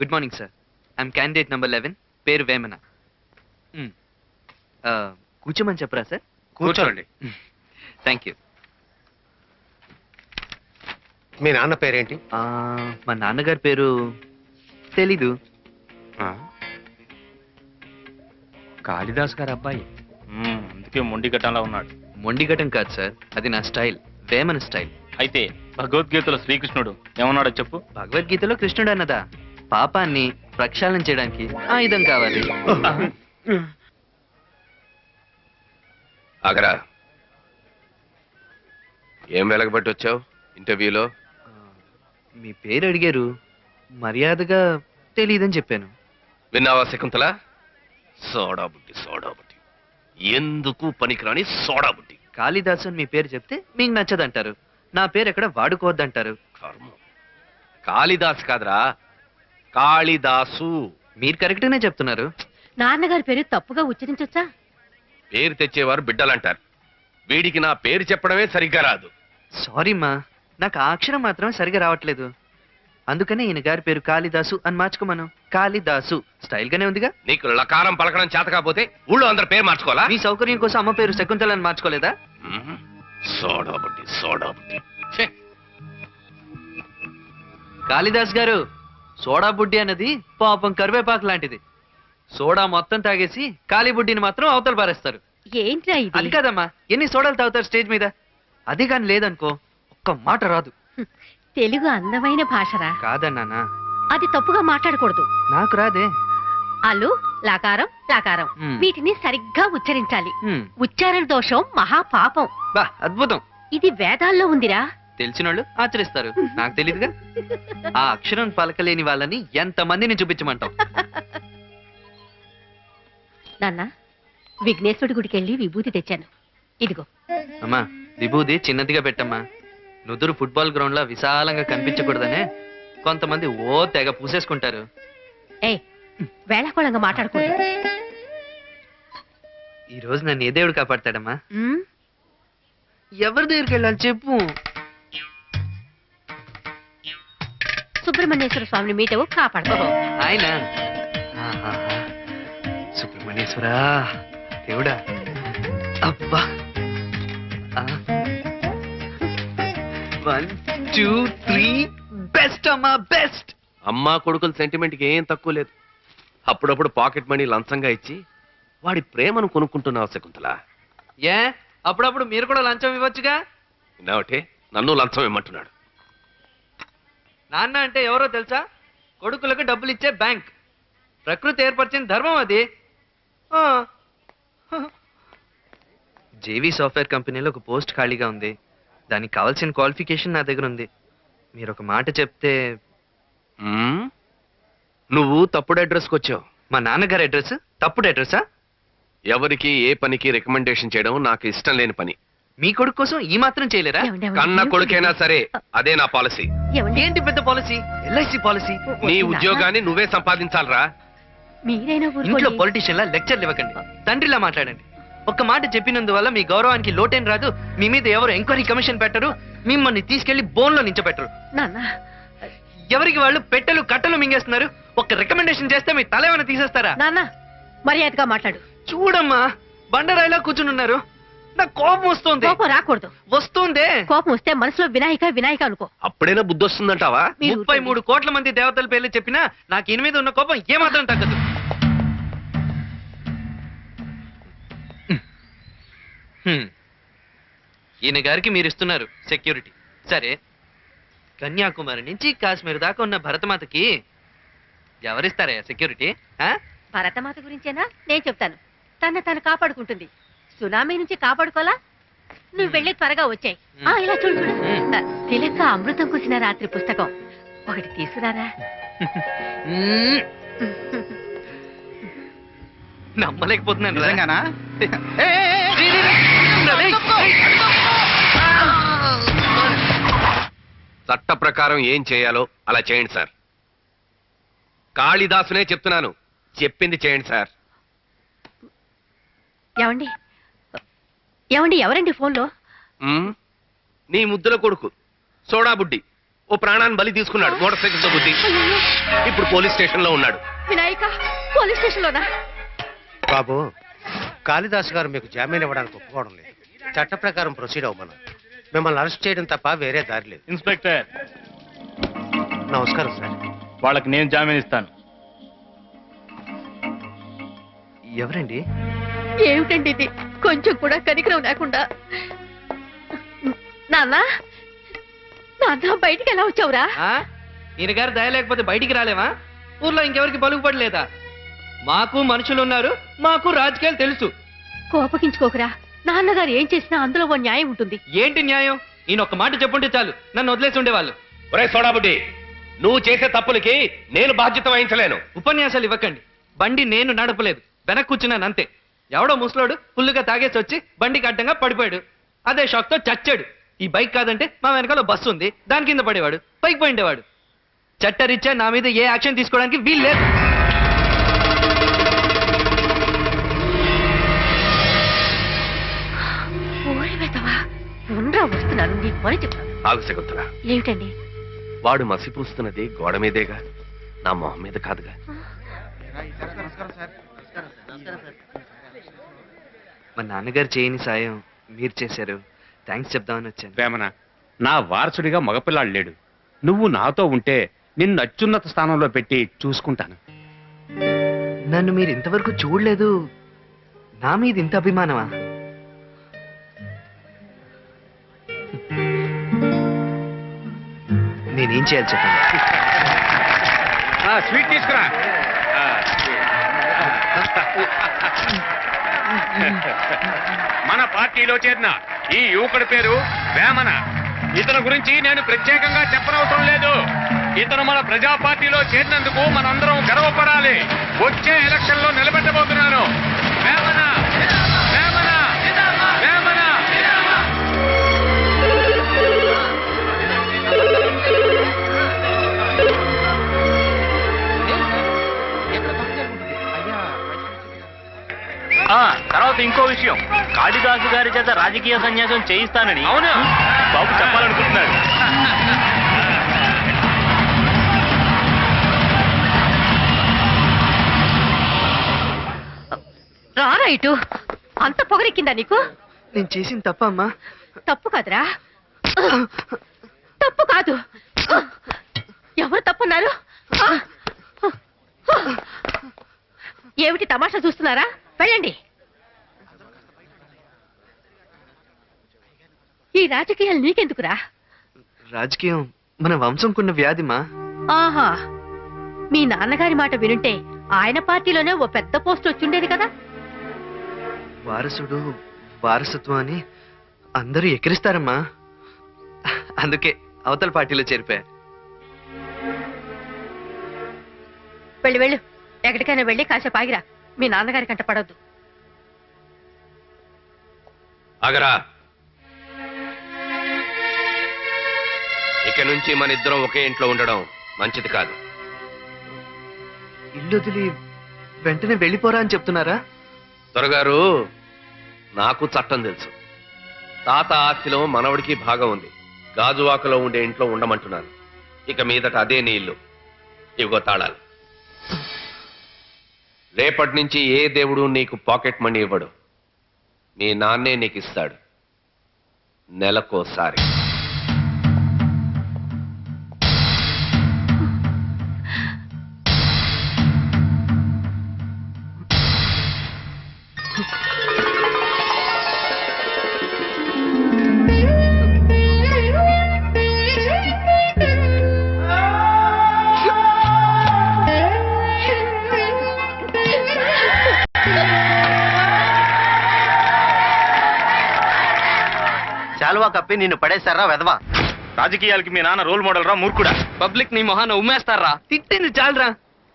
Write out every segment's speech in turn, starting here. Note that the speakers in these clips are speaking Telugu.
Good morning sir. I'm candidate number 11, పేరు వేమన. కూర్చోమని చెప్పరా సార్? కూర్చోండి. Thank you. మీ నాన్న పేరేంటి? మా నాన్నగారి పేరు తెలీదు. కాళిదాస్ గారు అబ్బాయి, అందుకే మొండి ఘటనలా ఉన్నాడు. మొండిగటం కాదు సార్, అది నా స్టైల్, వేమన స్టైల్. అయితే భగవద్గీతలో శ్రీకృష్ణుడు ఏమన్నాడో చెప్పు. భగవద్గీతలో కృష్ణుడు అన్నదా, పాపాన్ని ప్రక్షాళన చేయడానికి ఆయుధం కావాలి. ఆగరా, ఏం వెలగబట్టి వచ్చావు ఇంటర్వ్యూలో? మీ పేరు అడిగారు, మర్యాదగా తెలీదని చెప్పాను. విన్నావా శకుంతల? సోడా బుద్ధి, ఎందుకు పనికిరాని సోడా బుద్ధి. కాళిదాసు అని మీ పేరు చెప్తే మీకు నచ్చదంటారు, నా పేరు ఎక్కడ వాడుకోవద్దంటారు. కర్మ. కాళిదాస్ కాదురా, కాళిదాసు. మీరు కరెక్ట్గానే చెప్తున్నారు. నాన్నగారి పేరు తప్పుగా ఉచ్చరించొచ్చా? పేరు తెచ్చేవారు బిడ్డలంటారు. వీడికి నా పేరు చెప్పడమే సరిగ్గా రాదు. సారీ మా, నాకు ఆ అక్షరం మాత్రం సరిగా రావట్లేదు. అందుకనే ఈయన గారి పేరు కాళిదాసు అని మార్చుకోమను. కాళిదాసు స్టైల్ గానే ఉందిగా. నీకు లకారం పలకడం చేత కాకపోతే ఊళ్ళో అందరి పేరు మార్చుకోవాలా? మీ సౌకర్యం కోసం అమ్మ పేరు శకుంతల అని మార్చుకోలేదా? సోడా బుద్ధి. ఛే! కాళిదాస్ గారు, సోడా బుడ్డి అన్నది పాపం కరివేపాకు లాంటిది. సోడా మొత్తం తాగేసి కాళీ బుడ్డిని మాత్రం అవతల పారేస్తారు. ఏంట్రా అది ఇది? కాదమ్మా, ఎన్ని సోడాలు తాగుతారు స్టేజ్ మీద. అది కానీ లేదనుకో ఒక్క మాట రాదు. తెలుగు అందమైన భాషరా. కాదన్నానా? అది తప్పుగా మాట్లాడకూడదు. నాకు రాదే. అల్లు లకారం లకారం మ్. వీటిని సరిగ్గా ఉచ్చరించాలి. హ్మ్. ఉచ్చారణ దోషం మహాపాపం. బా అద్భుతం. ఇది వేదాల్లో ఉందిరా. తెలిసినోళ్ళు ఆచరిస్తారు, నాకు తెలియదుగా. ఆ అక్షరం పలకలేని వాళ్ళని ఎంతమందిని చూపించమంటావు? నాన్న, విఘ్నేశ్వరుడి గుడికి వెళ్ళి విభూతి తెచ్చాను, ఇదిగో. అమ్మా, విభూది చిన్నదిగా పెట్టమ్మా. నుదురు ఫుట్బాల్ గ్రౌండ్ లా విశాలంగా కనిపించకూడదనే కొంతమంది ఓ తెగ పూసేసుకుంటారు. ఏయ్, వేళాకోళంగా మాట్లాడకూడదు. ఈ రోజు నన్ను ఏ దేవుడు కాపాడతాడమ్మా? మ్? ఎవరి దగ్గరికి వెళ్ళాలి చెప్పు. సుబ్రహ్మణ్యేశ్వర స్వామిని మీటవు కాపాడు. ఆయన ఆహాహా. సుబ్రహ్మణ్యేశ్వరా, దేవుడా, అబ్బా. 1, 2, 3 బెస్ట్ అమ్మా, బెస్ట్. అమ్మా కొడుకుల సెంటిమెంట్కి ఏం తక్కువ లేదు. అప్పుడప్పుడు పాకెట్ మనీ లంచంగా ఇచ్చి వాడి ప్రేమను కొనుక్కుంటున్నావు శకుంతల. ఏ, అప్పుడప్పుడు మీరు కూడా లంచం ఇవ్వచ్చుగా. విన్నావటే, నన్ను లంచం ఇమ్మంటున్నాడు. నాన్న అంటే ఎవరో తెలుసా? కొడుకులకు డబ్బులు ఇచ్చే బ్యాంక్. ప్రకృతి ఏర్పరిచిన ధర్మం అది. జేవీ సాఫ్ట్వేర్ కంపెనీలో ఒక పోస్ట్ ఖాళీగా ఉంది. దానికి కావాల్సిన క్వాలిఫికేషన్ నా దగ్గర ఉంది. మీరు ఒక మాట చెప్తే. నువ్వు తప్పుడు అడ్రస్కి వచ్చావు. మా నాన్నగారి అడ్రస్ తప్పుడు అడ్రస్సా? ఎవరికి ఏ పనికి రికమెండేషన్ చేయడం నాకు ఇష్టం లేని పని. మీ కొడుకు కోసం ఈ మాత్రం చేయలేరా? ఏమండి, కన్న ఏమండి? కొడుకైనా సరే అదే నా పాలసీ. ఏమండి? ఏంటి పెద్ద పాలసీ? LIC policy. నీ ఉద్యోగాన్ని నువ్వే సంపాదించాలరా. మీరైనా ఇంట్లో ఊరుకోండి. పొలిటీషియన్లా లెక్చర్లు ఇవ్వకండి, తండ్రిలా మాట్లాడండి. ఒక్క మాట చెప్పినందువల్ల మీ గౌరవానికి లోటేం రాదు. మీ మీద ఎవరు ఎంక్వైరీ కమిషన్ పెట్టరు, మిమ్మల్ని తీసుకెళ్లి బోన్లో నించోబెట్టరు. నాన్న, ఎవరికి వాళ్ళు పెట్టెలు కట్టలు మింగేస్తున్నారు. ఒక్క రికమెండేషన్ చేస్తే మీ తల ఏమైనా తీసేస్తారా? నాన్న, మర్యాదగా మాట్లాడు. చూడమ్మా, బండరాయిలా కూర్చునున్నారు. నాకు కోపం వస్తుంది. కోపం రాకూడదు. వస్తుందే. కోపం వస్తే మనసులో వినాయక అనుకో. అప్పుడైనా బుద్ధి వస్తుందంటావా? మీరు 33 కోట్ల మంది దేవతల పేర్లు చెప్పినా నాకు ఈయన మీద ఉన్న కోపం ఏమాత్రం తగ్గదు. ఈయన గారికి మీరు ఇస్తున్నారు సెక్యూరిటీ, సరే. కన్యాకుమారి నుంచి కాశ్మీర్ దాకా ఉన్న భరతమాతకి ఎవరిస్తారా సెక్యూరిటీ? భరతమాత గురించేనా? నేను చెప్తాను. తను కాపాడుకుంటుంది. సునామీ నుంచి కాపాడుకోలా? నువ్వు వెళ్ళి త్వరగా వచ్చాయి. ఇలా చూడు చూడు. తిలక అమృతం కుసిన రాత్రి పుస్తకం ఒకటి తీసుకురారా. నమ్మలేకపోతున్నాను. నిజంగానా? చట్ట ప్రకారం ఏం చేయాలో అలా చేయండి సార్. కాళిదాసునే చెప్తున్నాను, చెప్పింది చేయండి సార్. ఏమండి ఏమండి ఎవరండి ఫోన్లో? నీ ముద్దుల కొడుకు సోడా బుడ్డి ఓ ప్రాణాన్ని బలి తీసుకున్నాడు మోటార్ సైకిల్ తో గుద్ది. ఇప్పుడు పోలీస్ స్టేషన్ లో ఉన్నాడు. వినాయక పోలీస్ స్టేషన్ లోనా? బాబు, కాళిదాస్ గారు మీకు జామీన్ ఇవ్వడానికి ఒప్పుకోవడం లేదు. చట్ట ప్రకారం ప్రొసీడ్ అవ్వమను. మిమ్మల్ని అరెస్ట్ చేయడం తప్ప వేరే దారి లేదు. ఇన్స్పెక్టర్, నమస్కారం సార్. వాళ్ళకి నేను జామీన్ ఇస్తాను. ఎవరండి? ఏమిటండి ఇది? కొంచెం కూడా కనికరం లేకుండా. నాన్న నాన్న బయటికి ఎలా వచ్చావురా? ఈయన గారు దయ లేకపోతే బయటికి రాలేవా? ఊర్లో ఇంకెవరికి పలుకుపడలేదా? మాకు మనుషులు ఉన్నారు, మాకు రాజకీయాలు తెలుసు. కోపగించుకోకురా. నాన్నగారు ఏం చేసినా అందులో ఓ న్యాయం ఉంటుంది. ఏంటి న్యాయం? ఈయన ఒక్క మాట చెప్పుంటే చాలు, నన్ను వదిలేసి ఉండేవాళ్ళు. ఒరే సోడాబుడ్డి, నువ్వు చేసే తప్పులకి నేను బాధ్యత వహించలేను. ఉపన్యాసాలు ఇవ్వకండి. బండి నేను నడపలేదు, వెనక్కి కూర్చున్నాను అంతే. ఎవడో ముసలోడు ఫుల్లుగా తాగేసి వచ్చి బండికి అడ్డంగా పడిపోయాడు. అదే షాక్ తో చచ్చాడు. ఈ బైక్ కాదంటే మా వెనకాల బస్సు ఉంది, దాని కింద పడేవాడు, పైకి పోయిండేవాడు. చట్టరీత్యా నా మీద ఏ యాక్షన్ తీసుకోవడానికి వీలు లేదు. వస్తున్నాను, నీ పని చెప్తాను. ఆగు శకుంతల. ఏమిటండి? వాడు మసిపూస్తున్నది గోడ మీదేగా, నా మొహం మీద కాదుగా. మా నాన్నగారు చేయని సాయం మీరు చేశారు, థ్యాంక్స్ చెప్దామని వచ్చాను. వేమన, నా వారసుడిగా మగపిల్లాడు లేడు. నువ్వు నాతో ఉంటే నిన్ను అత్యున్నత స్థానంలో పెట్టి చూసుకుంటాను. నన్ను మీరు ఇంతవరకు చూడలేదు, నా మీద ఇంత అభిమానమా? నేనేం చేయాలి చెప్పండి. స్వీట్ తీసుకురా. మన పార్టీలో చేరిన ఈ యువకుడి పేరు వేమన. ఇతని గురించి నేను ప్రత్యేకంగా చెప్పనవసరం లేదు. ఇతను మన ప్రజా పార్టీలో చేరినందుకు మనందరం గర్వపడాలి. వచ్చే ఎలక్షన్ లో నిలబెట్టబోతున్నాను. వేమన, వేమన, వేమన. తర్వాత ఇంకో విషయం, కాళిదాసు గారి చేత రాజకీయ సన్యాసం చేయిస్తానని అవునా బాబు చెప్పాలనుకుంటున్నాడు. రారా ఇటు. అంత పొగరెక్కిందా నీకు? నేను చేసిన తప్ప అమ్మా. తప్పు కాదురా, తప్పు కాదు. ఎవరు తప్పున్నారు? ఏమిటి తమాషా చూస్తున్నారా? వెళ్ళండి. ఈ రాజకీయాలు నీకెందుకురా? రాజకీయం మన వంశంకున్న వ్యాధిమా. ఆహా, మీ నాన్నగారి మాట వినుంటే ఆయన పార్టీలోనే ఓ పెద్ద పోస్ట్ వచ్చిండేది కదా. వారసుడు వారసత్వం అని అందరూ ఎక్కిరిస్తారమ్మా, అందుకే అవతల పార్టీలో చేరిపోయా. వెళ్ళు వెళ్ళు, ఎక్కడికైనా వెళ్ళి కాసేపు ఆగిరా. మీ నాన్నగారి కంట పడొద్దు. ఆగరా. ఇక నుంచి మన ఇద్దరం ఒకే ఇంట్లో ఉండడం మంచిది కాదు. ఇల్లు వదిలి వెంటనే వెళ్ళిపోరా అని చెప్తున్నారా? దొరగారు, నాకు చట్టం తెలుసు. తాత ఆస్తిలో మనవడికి భాగం ఉంది. గాజువాకలో ఉండే ఇంట్లో ఉండమంటున్నాను. ఇక మీదట అదే నీ ఇల్లు. ఇవిగో తాళాలు. రేపటి నుంచి ఏ దేవుడు నీకు పాకెట్ మనీ ఇవ్వడు. మీ నాన్నే నీకు ఇస్తాడు, నెలకోసారి. చాలువా కప్పి నిన్ను పడేశారా వెధవా? రాజకీయాలకి మీ నాన్న రోల్ మోడల్ రా మూర్ఖుడా. పబ్లిక్ నీ మొహాన ఉమ్మేస్తారా? తిట్టింది చాలరా,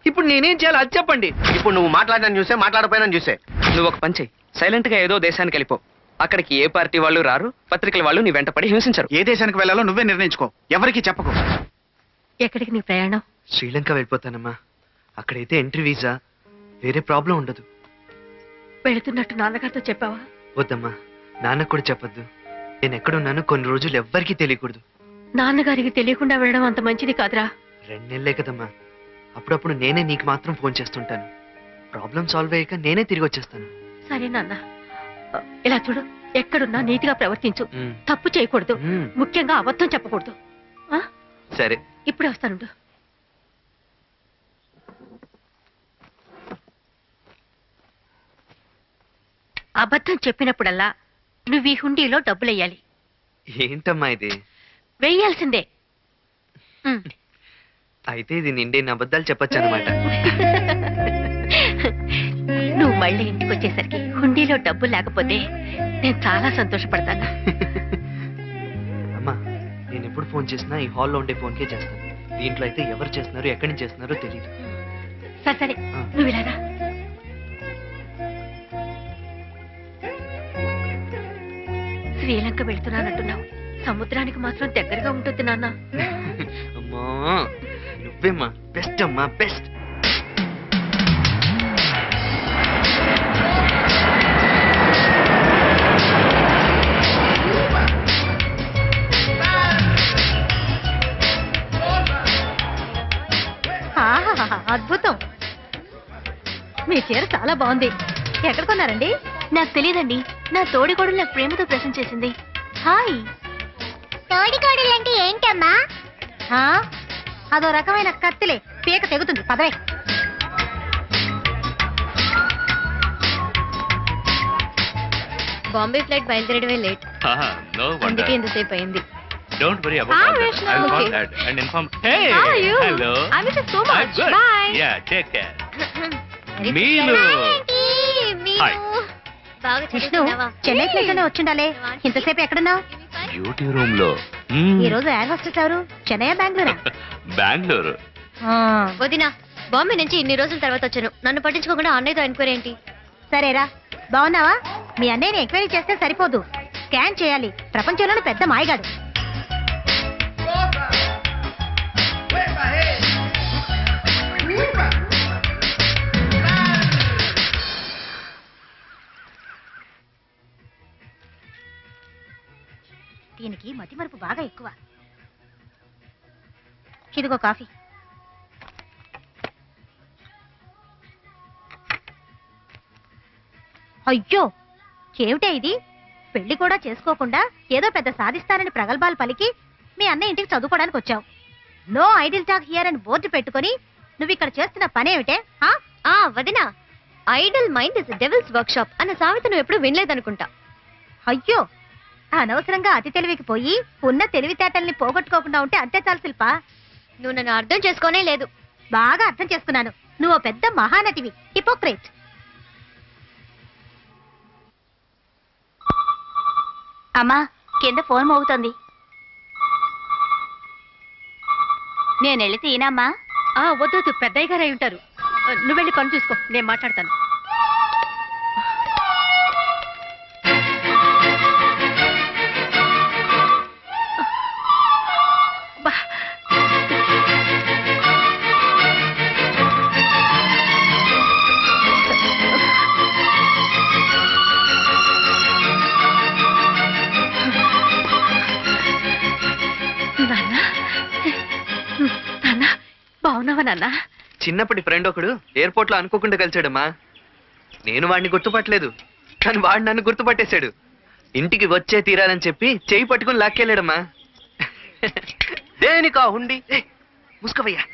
ఇప్పుడు నేనేం చేయాలో అది చెప్పండి. ఇప్పుడు నువ్వు మాట్లాడిన చూసే మాట్లాడపోయినా చూసే. నువ్వు ఒక పని చెయ్యి, సైలెంట్ గా ఏదో దేశానికి వెళ్ళిపో. అక్కడికి ఏ పార్టీ వాళ్ళు రారు, పత్రికల వాళ్ళు నీ వెంటపడి హింసించరు. ఏ దేశానికి వెళ్ళాలో నువ్వే నిర్ణయించుకో, ఎవరికి చెప్పకు. ఎక్కడికి నీ ప్రయాణం? శ్రీలంక వెళ్ళిపోతానమ్మా. అక్కడైతే ఎంట్రీ వీసా, వేరే ప్రాబ్లం ఉండదు. వెళుతున్నట్టు నాన్నగారితో చెప్పావా? వద్దమ్మా, నాన్నకు కూడా చెప్పొద్దు. నేను ఎక్కడున్నాను కొన్ని రోజులు ఎవ్వరికీ తెలియకూడదు. నాన్నగారికి తెలియకుండా వెళ్ళడం అంత మంచిది కాదురా. 2 నెలలే కదమ్మా, అప్పుడప్పుడు నేనే నీకు మాత్రం ఫోన్ చేస్తుంటాను. ప్రాబ్లం సాల్వ్ అయ్యాక నేనే తిరిగి వచ్చేస్తాను. సరే నాన్న, ఇలా చూడు, ఎక్కడున్నా నీతిగా ప్రవర్తించు. మ్మ్. తప్పు చేయకూడదు, మ్మ్. ముఖ్యంగా అబద్ధం చెప్పకూడదు. ఆ? సరే. ఇప్పుడే వస్తానుండు. అబద్ధం చెప్పినప్పుడల్లా నువ్వు ఈ హుండీలో డబ్బులెయ్యాలి. ఏంటమ్మా ఇది? వెయ్యాల్సిందే. మ్మ్. అయితే ఇది నిండిన అబద్ధాలు చెప్పొచ్చు అనమాట. నువ్వు మళ్ళీ ఇంటికి వచ్చేసరికి హుండీలో డబ్బు లేకపోతే నేను చాలా సంతోషపడతాను. అమ్మా, నేను ఎప్పుడు ఫోన్ చేసినా ఈ హాల్లో ఉండే ఫోన్కే చేస్తాను. దీంట్లో అయితే ఎవరు చేస్తున్నారు, ఎక్కడి నుంచి చేస్తున్నారో తెలియదు. సరే సరే, నువ్వు ఇలా రా. శ్రీలంక వెళ్తున్నానంటున్నావు, సముద్రానికి మాత్రం దగ్గరగా ఉంటుంది నాన్న. అమ్మా, నువ్వేమ్మా బెస్ట్ అమ్మా, బెస్ట్. ఆహాహాహా, అద్భుతం. మీ చీర చాలా బాగుంది. ఎక్కడ కొన్నారండి? నాకు తెలియదండి, నా తోడికోడలు నాకు ప్రేమతో ప్రశ్న చేసింది. హాయ్. తోడికోడలంటే ఏంటమ్మా? అదో రకమైన కత్తిలే, పీక తెగుతుంది. పదవే. బాంబే ఫ్లైట్ బయలుదేరడమే లేట్, నో అందుకే ఇంతసేపు అయింది. Don't worry Hi, about Vishnu. I'll call Okay. Dad and inform. Hey, How are you? hello. I miss you so I'm much. good. Bye. Yeah, take care. Very మీలు. Hi. బాగా విష్ణు, చదువుతున్నావా? చెన్నై ఫ్లైట్ లోనే వచ్చిండాలే. ఇంతసేపు ఎక్కడున్నావు? బ్యూటీ రూమ్ లో ఈ రోజు ఎయిర్ హోస్టెస్ ఎవరు? చెన్నై బెంగళూరా? బెంగళూరు. వదినా, బాంబే నుంచి ఇన్ని రోజుల తర్వాత వచ్చాను. నన్ను పట్టించుకోకుండా అన్నయ్యతో ఎంక్వైరీ ఏంటి? సరేరా, బాగున్నావా? మీ అన్నయ్యని ఎంక్వైరీ చేస్తే సరిపోదు, స్కాన్ చేయాలి. ప్రపంచంలోనే పెద్ద మాయగాడు. దీనికి మతిమరుపు బాగా ఎక్కువ. ఇదిగో కాఫీ. అయ్యో, ఏమిటే ఇది? పెళ్లి కూడా చేసుకోకుండా ఏదో పెద్ద సాధిస్తానని ప్రగల్భాలు పలికి మీ అన్న ఇంటికి చదువుకోవడానికి వచ్చావు. నో ఐడిల్ టాక్ హియర్ అని బోర్డు పెట్టుకొని నువ్వు ఇక్కడ చేస్తున్న పనేమిటే? వదినా, Idol mind is devils work shop అన్న సామెత నువ్వు ఎప్పుడు వినలేదనుకుంటా. అయ్యో, అనవసరంగా అతి తెలివికి పోయి ఉన్న తెలివితేటల్ని పోగొట్టుకోకుండా ఉంటే అంతే చాలు శిల్పా. నువ్వు నన్ను అర్థం చేసుకోనే లేదు. బాగా అర్థం చేసుకున్నాను. నువ్వు ఓ పెద్ద మహానటివి, హిపోక్రేట్. అమ్మా, కింద ఫోన్ మోగుతోంది. నేను వెళ్ళి తీనమ్మా. వద్దు, పెద్దయ్య గారు అయి ఉంటారు. నువ్వు వెళ్ళి పని చూసుకో, నేను మాట్లాడతాను. నాన్న, బాగున్నావా నాన్న? చిన్నప్పటి ఫ్రెండ్ ఒకడు ఎయిర్పోర్ట్ లో అనుకోకుండా కలిసాడమ్మా. నేను వాడిని గుర్తుపట్టలేదు, కానీ వాడు నన్ను గుర్తుపట్టేశాడు. ఇంటికి వచ్చే తీరాలని చెప్పి చేయి పట్టుకుని లాక్కెళ్ళాడమ్మా. దేనికా హుండి? ముసుకవయ్యా.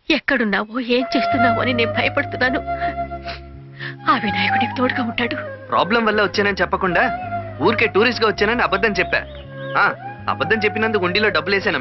ఎక్కడున్నావో, ఏం చేస్తున్నావో అని నేను భయపడుతున్నాను. ఆ వినాయకుడికి తోడుగా ఉంటాడు. ప్రాబ్లం వల్ల వచ్చానని చెప్పకుండా ఊరికే టూరిస్ట్ గా వచ్చానని అబద్ధం చెప్పా. అబద్ధం చెప్పినందుకు ఉండిలో డబ్బులు వేసాను.